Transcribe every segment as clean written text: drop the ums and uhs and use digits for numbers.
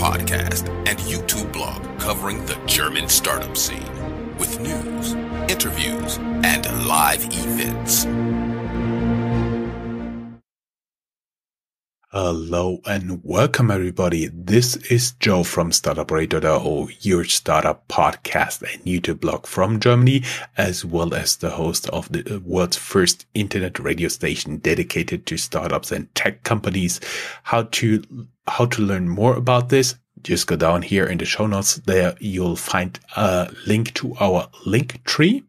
podcast and YouTube blog covering the German startup scene with news, interviews, and live events. Hello and welcome everybody. This is Joe from Startuprad.io, your startup podcast and YouTube blog from Germany, as well as the host of the world's first internet radio station dedicated to startups and tech companies. How to learn more about this? Just go down here in the show notes. There you'll find a link to our link tree,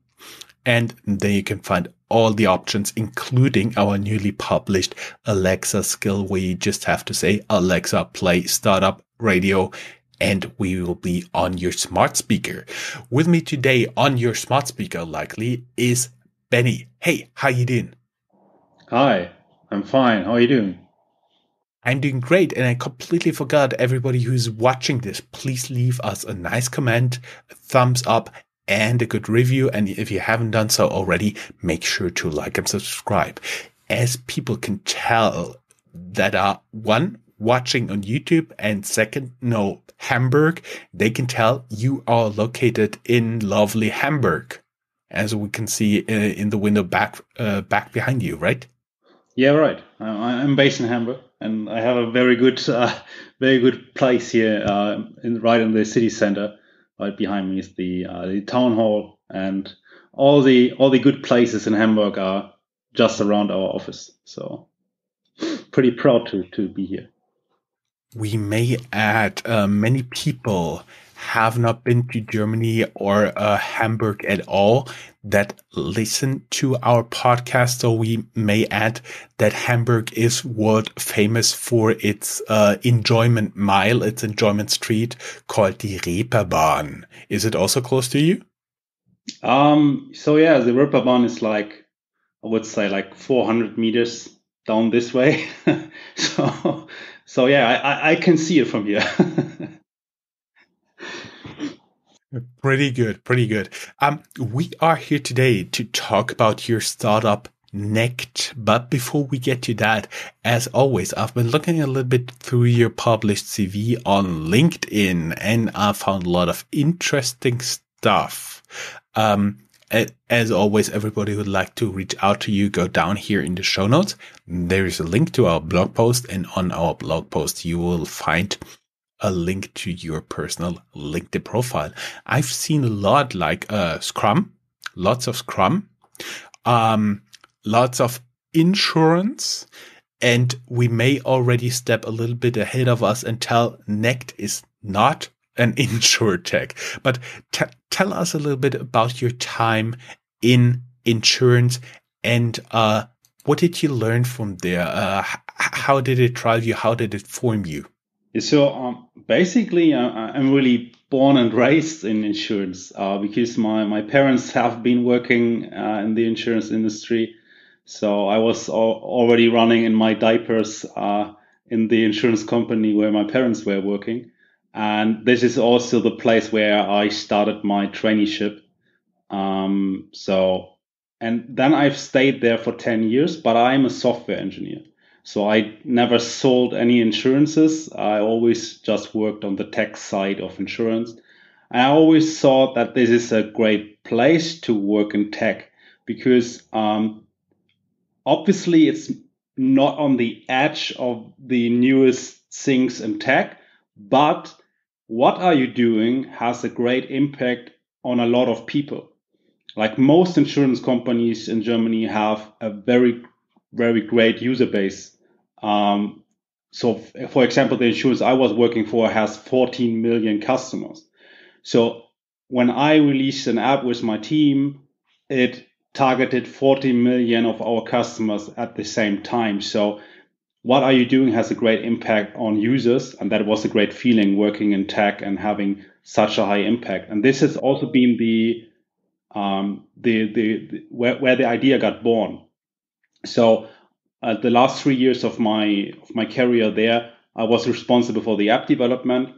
and there you can find all the options, including our newly published Alexa skill, where you just have to say, Alexa, play Startup Radio, and we will be on your smart speaker. With me today on your smart speaker, likely, is Benny. Hey, how you doing? Hi, I'm fine. How are you doing? I'm doing great, and I completely forgot everybody who's watching this. Please leave us a nice comment, a thumbs up, and a good review. And if you haven't done so already, make sure to like and subscribe, as people can tell that are one, watching on YouTube, and second, Hamburg. They can tell you are located in lovely Hamburg, as we can see in the window back behind you, right? Yeah, right. I'm based in Hamburg, and I have a very good place here, right in the city center. Right behind me is the town hall, and all the good places in Hamburg are just around our office. So pretty proud to be here. We may add, many people have not been to Germany or Hamburg at all that listen to our podcast. So we may add that Hamburg is world famous for its enjoyment mile, its enjoyment street called the Reeperbahn. Is it also close to you? So yeah, the Reeperbahn is I would say 400 meters down this way. So yeah, I can see it from here. Pretty good. We are here today to talk about your startup NECT. But before we get to that, as always, I've been looking a little bit through your published CV on LinkedIn, and I found a lot of interesting stuff. As always, everybody who would like to reach out to you, go down here in the show notes. There is a link to our blog post, and on our blog post, you will find a link to your personal LinkedIn profile. I've seen a lot Scrum, lots of Scrum, lots of insurance, and we may already step a little bit ahead of us and tell NECT is not an insurtech. But tell us a little bit about your time in insurance, and what did you learn from there? How did it drive you? How did it form you? So basically, I'm really born and raised in insurance because my parents have been working in the insurance industry. So I was already running in my diapers in the insurance company where my parents were working. And this is also the place where I started my traineeship. And then I've stayed there for 10 years, but I'm a software engineer. So I never sold any insurances. I always just worked on the tech side of insurance. I always thought that this is a great place to work in tech because obviously it's not on the edge of the newest things in tech, but what are you doing has a great impact on a lot of people. Like most insurance companies in Germany have a very, very great user base. So, for example, the insurance I was working for has 14 million customers. So when I released an app with my team, it targeted 40 million of our customers at the same time. So what are you doing has a great impact on users. And that was a great feeling working in tech and having such a high impact. And this has also been where the idea got born. So the last 3 years of my career there, I was responsible for the app development,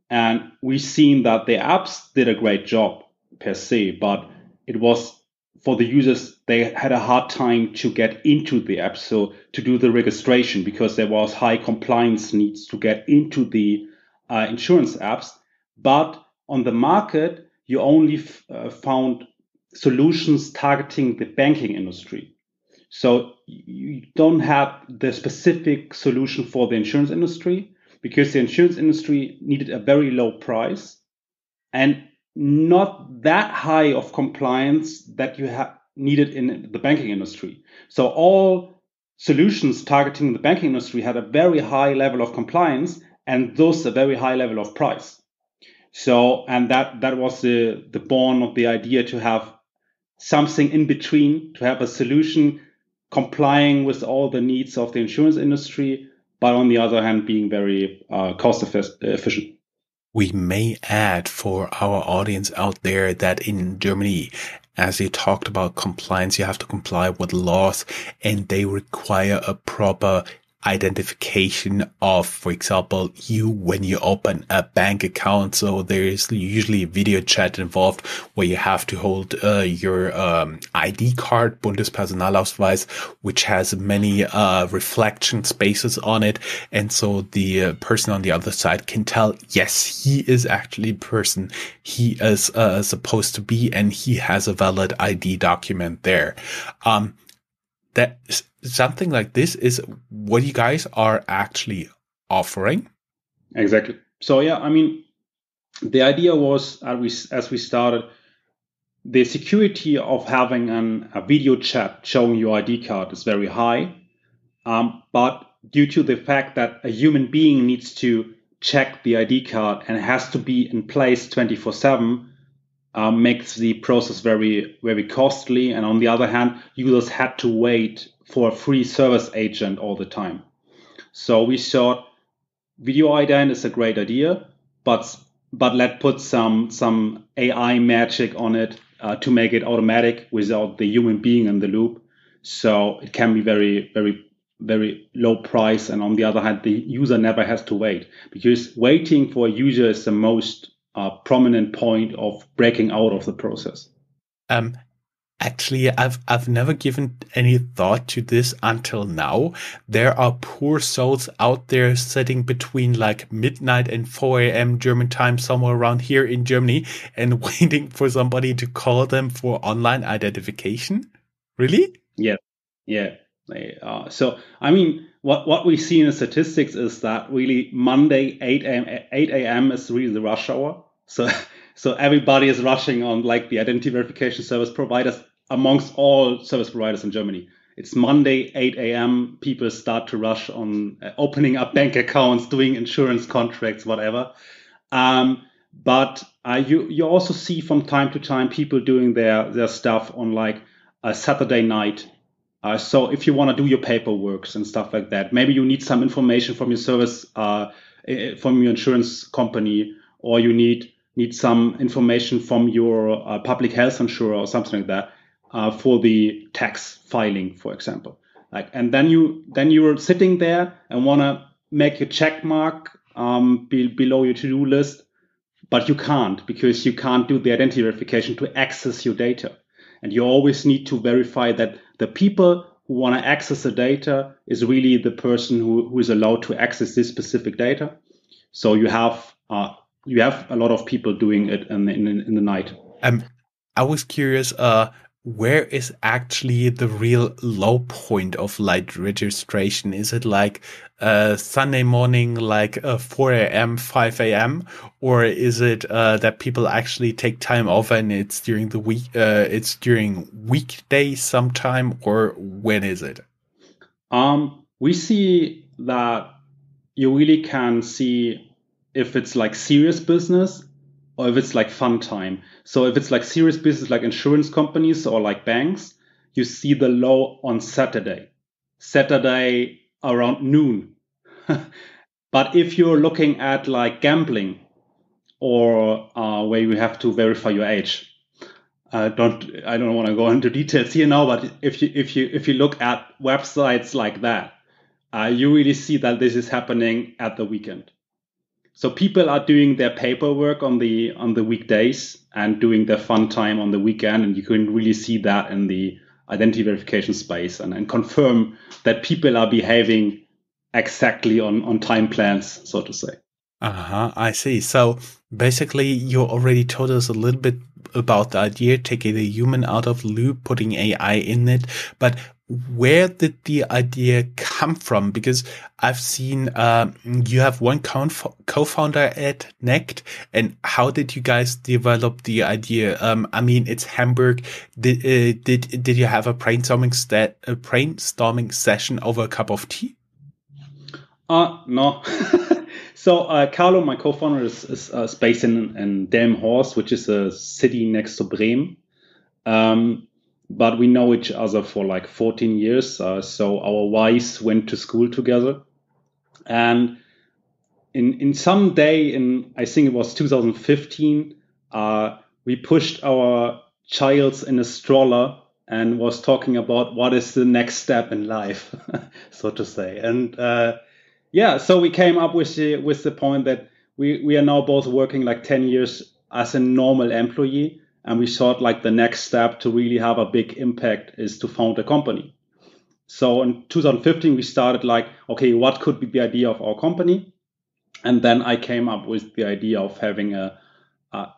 and we've seen that the apps did a great job per se, but it was for the users, they had a hard time to get into the app, so to do the registration, because there was high compliance needs to get into the insurance apps, but on the market, you only found solutions targeting the banking industry. So you don't have the specific solution for the insurance industry because the insurance industry needed a very low price and not that high of compliance that you have needed in the banking industry. So all solutions targeting the banking industry had a very high level of compliance and thus a very high level of price. So, and that was the born of the idea to have something in between, to have a solution complying with all the needs of the insurance industry, but on the other hand, being very cost efficient. We may add for our audience out there that in Germany, as you talked about compliance, you have to comply with laws and they require a proper identification of, for example, you when you open a bank account. So there is usually a video chat involved where you have to hold your ID card, Bundespersonalausweis, which has many reflection spaces on it. And so the person on the other side can tell, yes, he is actually the person he is supposed to be, and he has a valid ID document there. That something like this is what you guys are actually offering. Exactly. So yeah, I mean, the idea was as we started, the security of having a video chat showing your ID card is very high, but due to the fact that a human being needs to check the ID card and has to be in place 24/7. Makes the process very, very costly. And on the other hand, users had to wait for a free service agent all the time. So we thought video ident is a great idea, but let's put some AI magic on it to make it automatic without the human being in the loop. So it can be very, very, very low price. And on the other hand, the user never has to wait, because waiting for a user is the most prominent point of breaking out of the process. Actually, I've never given any thought to this until now. There are poor souls out there sitting between like midnight and 4 a.m. German time, somewhere around here in Germany, and waiting for somebody to call them for online identification. Really? Yeah, yeah. So I mean, what we see in the statistics is that really Monday 8 a.m. is really the rush hour. So everybody is rushing on like the identity verification service providers amongst all service providers in Germany. It's Monday 8 a.m. People start to rush on opening up bank accounts, doing insurance contracts, whatever. But you also see from time to time people doing their stuff on like a Saturday night. So if you want to do your paperwork and stuff like that, maybe you need some information from your service, from your insurance company, or you need some information from your public health insurer or something like that for the tax filing, for example. Like, and then you're sitting there and want to make a check mark below your to-do list, but you can't, because you can't do the identity verification to access your data. And you always need to verify that the people who want to access the data is really the person who is allowed to access this specific data. So you have a lot of people doing it in the night. I was curious, where is actually the real low point of light registration? Is it like Sunday morning, like 4 a.m., 5 a.m., or is it that people actually take time off and it's during the week? It's during weekdays sometime, or when is it? We see that you really can see if it's like serious business or if it's like fun time. So if it's like serious business, like insurance companies or like banks, you see the low on Saturday around noon. But if you're looking at like gambling or where you have to verify your age, I don't want to go into details here now, but if you look at websites like that, you really see that this is happening at the weekend. So people are doing their paperwork on the weekdays and doing their fun time on the weekend, and you can really see that in the identity verification space and confirm that people are behaving exactly on time plans, so to say. I see. So basically, you already told us a little bit about the idea, taking the human out of the loop, putting AI in it. But where did the idea come from? Because I've seen you have one co-founder at NECT, and how did you guys develop the idea? I mean, it's Hamburg. Did you have a brainstorming session over a cup of tea? No. So Carlo, my co-founder, is based in Delmenhorst, which is a city next to Bremen. But we know each other for like 14 years. So our wives went to school together. And in some day in, I think it was 2015, we pushed our childs in a stroller and was talking about what is the next step in life, so to say. And yeah, so we came up with the point that we are now both working like 10 years as a normal employee, and we thought like the next step to really have a big impact is to found a company. So in 2015 we started like, okay, what could be the idea of our company? And then I came up with the idea of having a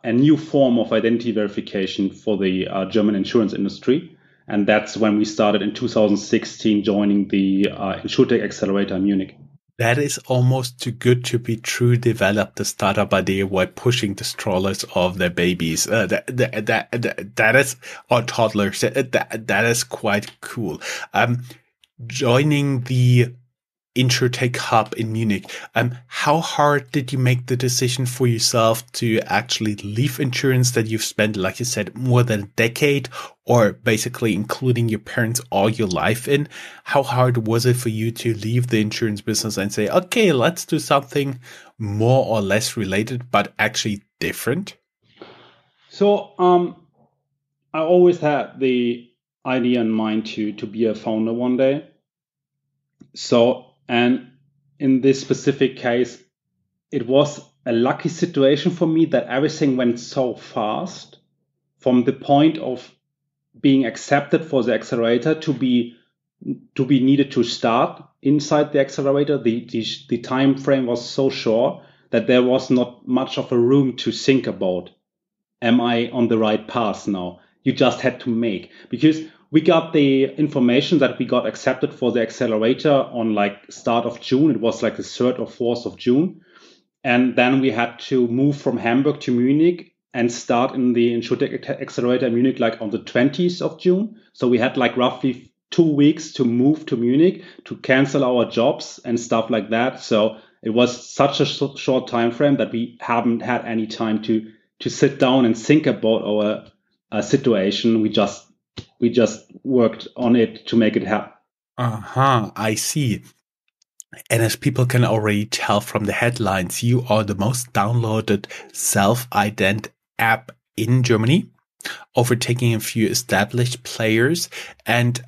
new form of identity verification for the German insurance industry. And that's when we started in 2016 joining the InsurTech Accelerator in Munich. That is almost too good to be true. Develop the startup idea while pushing the strollers of their babies. That is, or toddlers. That is quite cool. Joining the InsurTech hub in Munich. How hard did you make the decision for yourself to actually leave insurance that you've spent, like you said, more than a decade, or basically including your parents all your life in? How hard was it for you to leave the insurance business and say, okay, let's do something more or less related, but actually different? So I always had the idea in mind to be a founder one day. So, and in this specific case, it was a lucky situation for me that everything went so fast from the point of being accepted for the accelerator to be needed to start inside the accelerator. The time frame was so short that there was not much of a room to think about, am I on the right path now? You just had to make, because we got the information that we got accepted for the accelerator on like start of June. It was like the 3rd or 4th of June. And then we had to move from Hamburg to Munich and start in the InsurTech Accelerator in Munich like on the 20th of June. So we had like roughly 2 weeks to move to Munich, to cancel our jobs and stuff like that. So it was such a short time frame that we haven't had any time to sit down and think about our situation. We just worked on it to make it happen. I see. And as people can already tell from the headlines, you are the most downloaded self-ident app in Germany, overtaking a few established players. And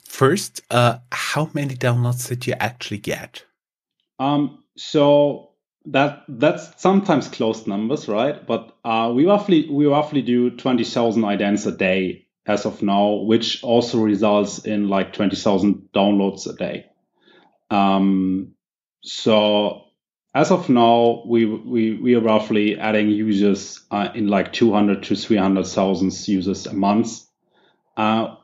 first, how many downloads did you actually get? So that's sometimes close numbers, right? But we roughly do 20,000 idents a day as of now, which also results in like 20,000 downloads a day. So as of now, we are roughly adding users in like 200 to 300,000 users a month,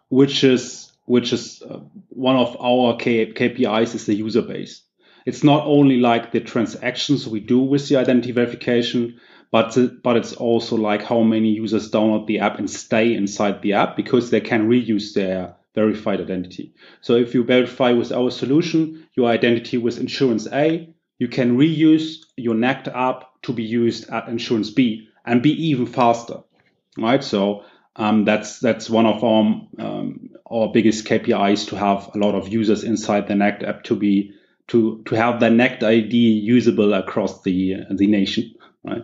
which is one of our KPIs is the user base. It's not only like the transactions we do with the identity verification, but it's also like how many users download the app and stay inside the app because they can reuse their verified identity. So if you verify with our solution your identity with insurance A, you can reuse your NECT app to be used at insurance B and be even faster, right? So that's one of our biggest KPIs, to have a lot of users inside the NECT app to have the NECT ID usable across the nation, right?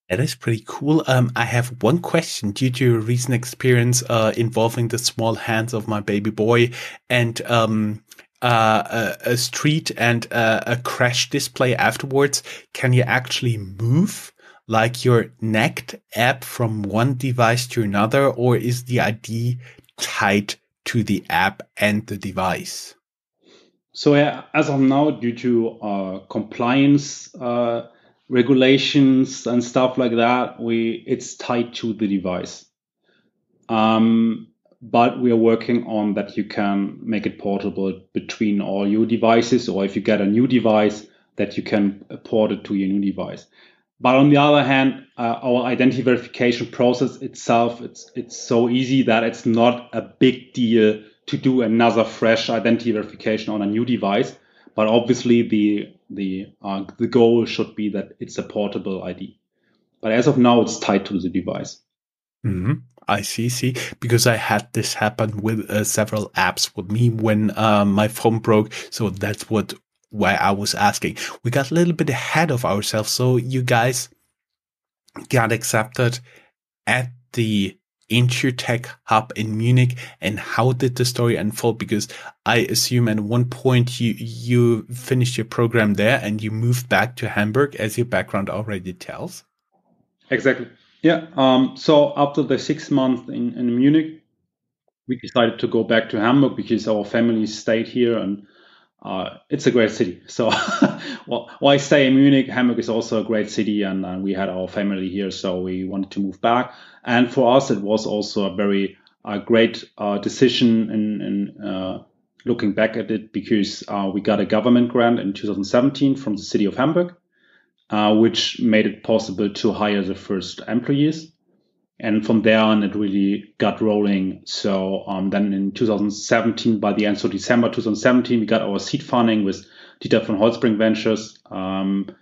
That is pretty cool. I have one question due to a recent experience involving the small hands of my baby boy and a street and a crash display afterwards. Can you actually move like your NECT app from one device to another, or is the ID tied to the app and the device? So yeah, as of now, due to compliance regulations and stuff like that, it's tied to the device. But we are working on that you can make it portable between all your devices, or if you get a new device, that you can port it to your new device. But on the other hand, our identity verification process itself, it's so easy that it's not a big deal to do another fresh identity verification on a new device. But obviously, the goal should be that it's a portable ID. But as of now, it's tied to the device. Mm-hmm. I see. Because I had this happen with several apps with me when my phone broke. So that's why I was asking. We got a little bit ahead of ourselves. So you guys got accepted at the InsurTech Hub in Munich, and how did the story unfold? Because I assume at one point you finished your program there and you moved back to Hamburg, as your background already tells. Exactly. Yeah. So after the 6 months in Munich, we decided to go back to Hamburg because our family stayed here, and it's a great city. So well, while I stay in Munich, Hamburg is also a great city, and we had our family here, so we wanted to move back. And for us, it was also a very great decision in looking back at it, because we got a government grant in 2017 from the city of Hamburg, which made it possible to hire the first employees. And from there on, it really got rolling. So then in 2017, by the end, so December 2017, we got our seed funding with Dieter von Holzbring Ventures. And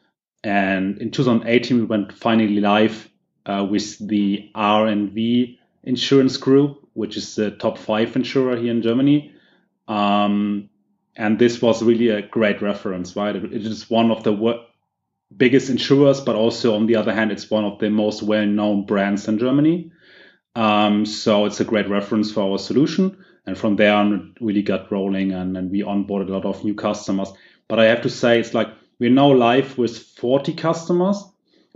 in 2018, we went finally live with the R&V Insurance Group, which is the top 5 insurer here in Germany. And this was really a great reference, right? It is one of the biggest insurers, but also on the other hand, it's one of the most well-known brands in Germany. So it's a great reference for our solution. And from there on, it really got rolling, and we onboarded a lot of new customers. But I have to say, it's like we're now live with 40 customers,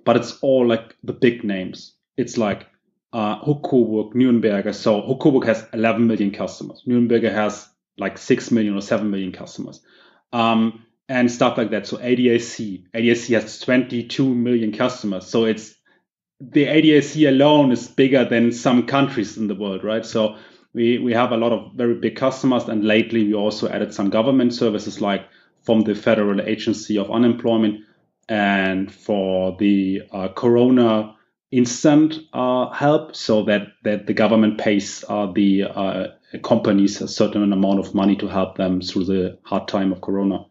but it's all like the big names. It's like Coburg, Nürnberger. So Coburg has 11 million customers. Nürnberger has like 6 million or 7 million customers. And stuff like that. So ADAC has 22 million customers. So it's the ADAC alone is bigger than some countries in the world, right? So we have a lot of very big customers, and lately we also added some government services, like from the Federal Agency of Unemployment and for the Corona instant help, so that the government pays the companies a certain amount of money to help them through the hard time of Corona.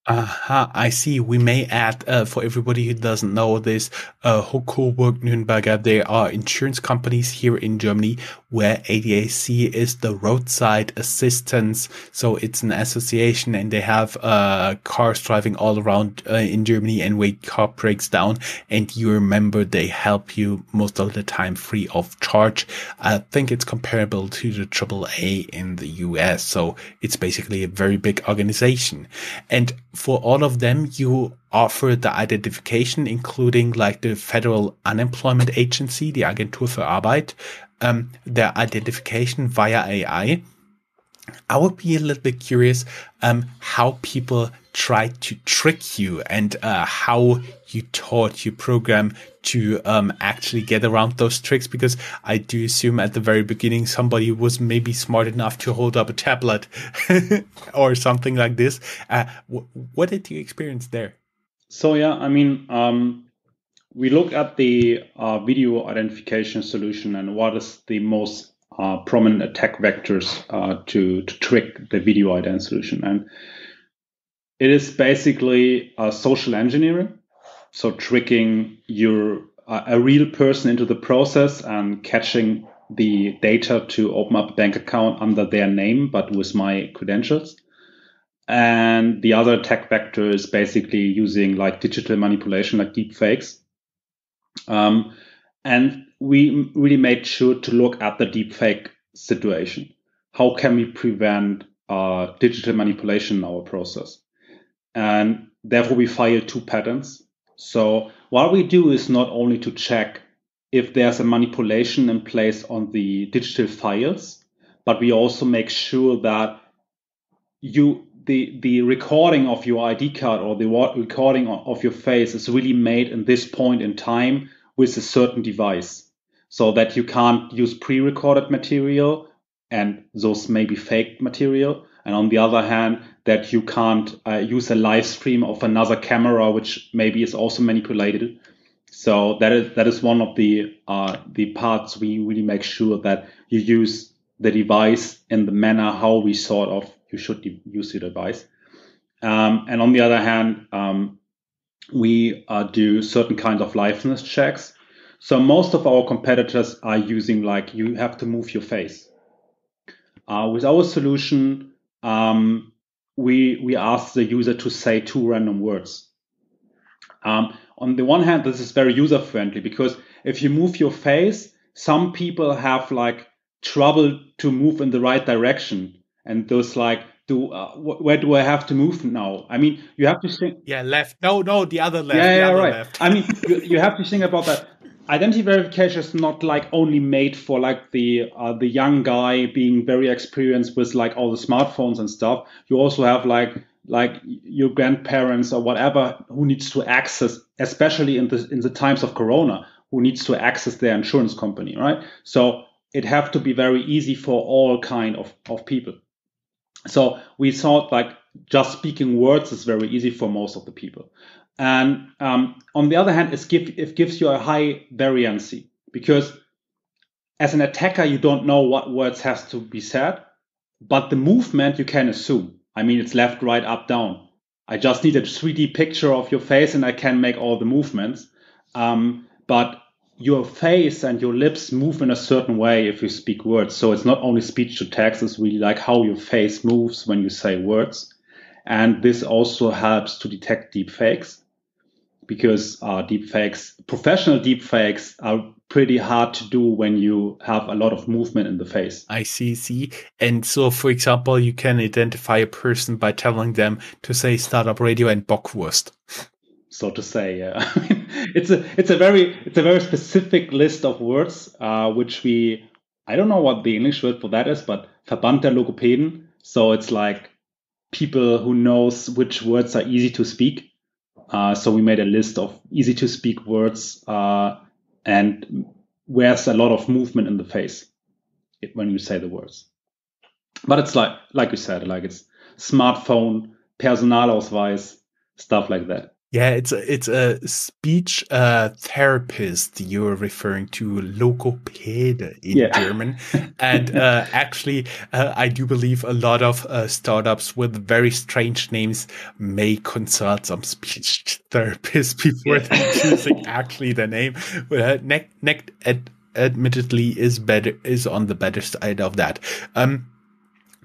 Aha, I see. We may add, for everybody who doesn't know this, Coburg, Nürnberger, they are insurance companies here in Germany, where ADAC is the roadside assistance. So it's an association, and they have cars driving all around in Germany, and when car breaks down and you're a member, they help you most of the time free of charge. I think it's comparable to the AAA in the US. So it's basically a very big organization. And for all of them, you offer the identification, including like the Federal Unemployment Agency, the Agentur für Arbeit, their identification via AI. I would be a little bit curious how people try to trick you, and how you taught your program to actually get around those tricks, because I do assume at the very beginning somebody was maybe smart enough to hold up a tablet or something like this. What did you experience there? So yeah, I mean, we look at the video identification solution and what is the most prominent attack vectors to trick the video ident solution. And it is basically social engineering. So tricking a real person into the process and catching the data to open up a bank account under their name, but with my credentials. And the other attack vector is basically using like digital manipulation, like deep fakes. And we really made sure to look at the deepfake situation. How can we prevent digital manipulation in our process? And therefore, we filed 2 patents. So what we do is not only to check if there's a manipulation in place on the digital files, but we also make sure that the recording of your ID card or the recording of your face is really made in this point in time with a certain device, so that you can't use pre-recorded material and those may be fake material. And on the other hand, that you can't use a live stream of another camera, which maybe is also manipulated. So that is one of the parts we really make sure that you use the device in the manner how we thought of you should use the device. And on the other hand, we do certain kinds of liveness checks. So most of our competitors are using like you have to move your face. With our solution, we ask the user to say 2 random words. On the one hand, this is very user friendly because if you move your face, some people have like trouble to move in the right direction, and those like, where do I have to move now? I mean, you have to think. Yeah, left. No, the other left. Yeah, the other right. left. I mean, you have to think about that. Identity verification is not like only made for like the young guy being very experienced with like all the smartphones and stuff. You also have like your grandparents or whatever who needs to access, especially in the times of Corona, who needs to access their insurance company, right? So it have to be very easy for all kind of people. So we thought like just speaking words is very easy for most of the people. And on the other hand, it gives you a high variancy because as an attacker, you don't know what words has to be said, but the movement you can assume. I mean, it's left, right, up, down. I just need a 3D picture of your face and I can make all the movements. But your face and your lips move in a certain way if you speak words. So it's not only speech to text, it's really like how your face moves when you say words. And this also helps to detect deep fakes, because professional deep fakes are pretty hard to do when you have a lot of movement in the face. I see. And so, for example, you can identify a person by telling them to say Startup Radio and Bockwurst. So to say, yeah. I mean, it's a very specific list of words, which I don't know what the English word for that is, but Verband der Logopäden. So it's like people who knows which words are easy to speak. So we made a list of easy to speak words and where's a lot of movement in the face when you say the words. But it's like you said, like it's smartphone, Personalausweis, stuff like that. Yeah, it's a speech therapist you're referring to, Logopäde in German. And actually, I do believe a lot of startups with very strange names may consult some speech therapists before they're choosing actually the name. NECT admittedly is on the better side of that.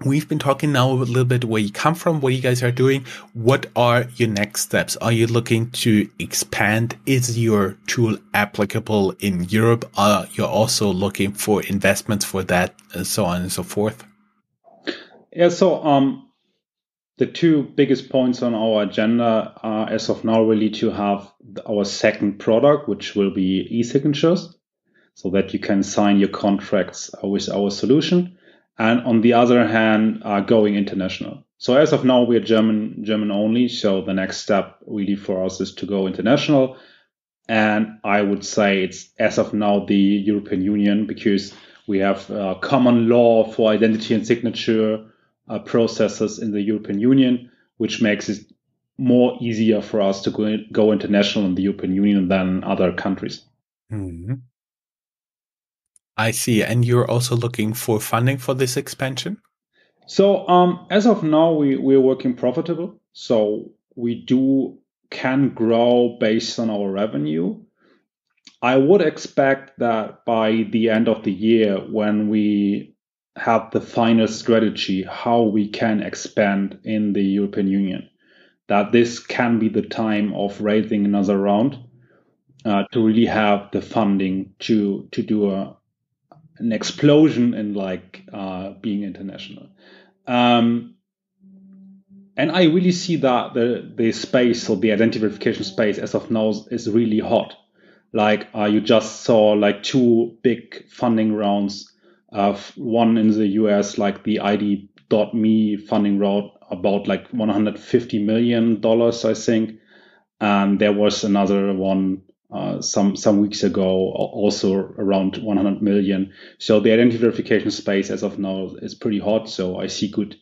We've been talking now a little bit where you come from, what you guys are doing. What are your next steps? Are you looking to expand? Is your tool applicable in Europe? Are you also looking for investments for that, and so on and so forth? Yeah, so the 2 biggest points on our agenda are as of now really to have our second product, which will be e-signatures, so that you can sign your contracts with our solution. And on the other hand, going international. So as of now, we're German only. So the next step really for us is to go international. And I would say it's as of now the European Union, because we have common law for identity and signature processes in the European Union, which makes it more easier for us to go international in the European Union than other countries. Mm-hmm. I see. And you're also looking for funding for this expansion? So as of now, we're working profitable. So we can grow based on our revenue. I would expect that by the end of the year, when we have the final strategy, how we can expand in the European Union, that this can be the time of raising another round to really have the funding to do an explosion in being international. And I really see that the space, or the identity verification space as of now, is really hot. You just saw 2 big funding rounds, one in the US, like the ID.me funding round about like $150 million, I think. And there was another one some weeks ago, also around 100 million. So the identity verification space as of now is pretty hot. So I see good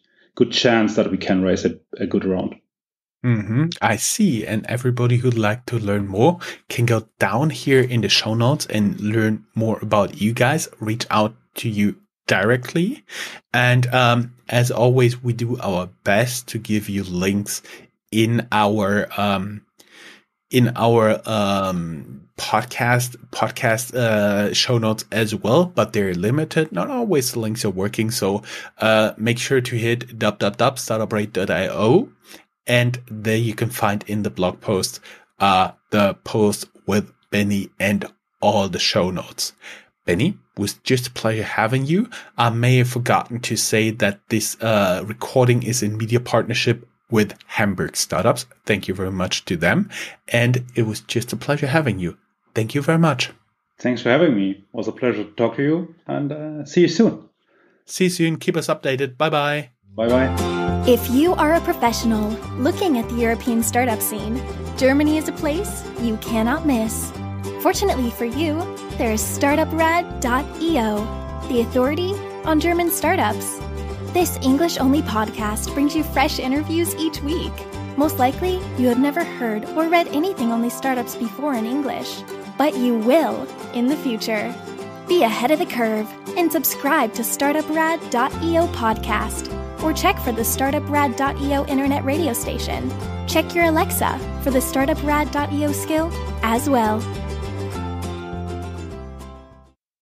chance that we can raise a good round. I see. And everybody who'd like to learn more can go down here in the show notes and learn more about you guys, reach out to you directly. And as always, we do our best to give you links in our podcast show notes as well, but they're limited. Not always the links are working. So make sure to hit www.startuprad.io. And there you can find in the blog post the post with Benny and all the show notes. Benny, it was just a pleasure having you. I may have forgotten to say that this recording is in media partnership with Hamburg Startups. Thank you very much to them. And it was just a pleasure having you. Thank you very much. Thanks for having me. It was a pleasure to talk to you, and see you soon. See you soon. Keep us updated. Bye-bye. Bye-bye. If you are a professional looking at the European startup scene, Germany is a place you cannot miss. Fortunately for you, there is Startuprad.io, the authority on German startups. This English-only podcast brings you fresh interviews each week. Most likely, you have never heard or read anything on these startups before in English, but you will in the future. Be ahead of the curve and subscribe to Startuprad.io podcast, or check for the Startuprad.io internet radio station. Check your Alexa for the Startuprad.io skill as well.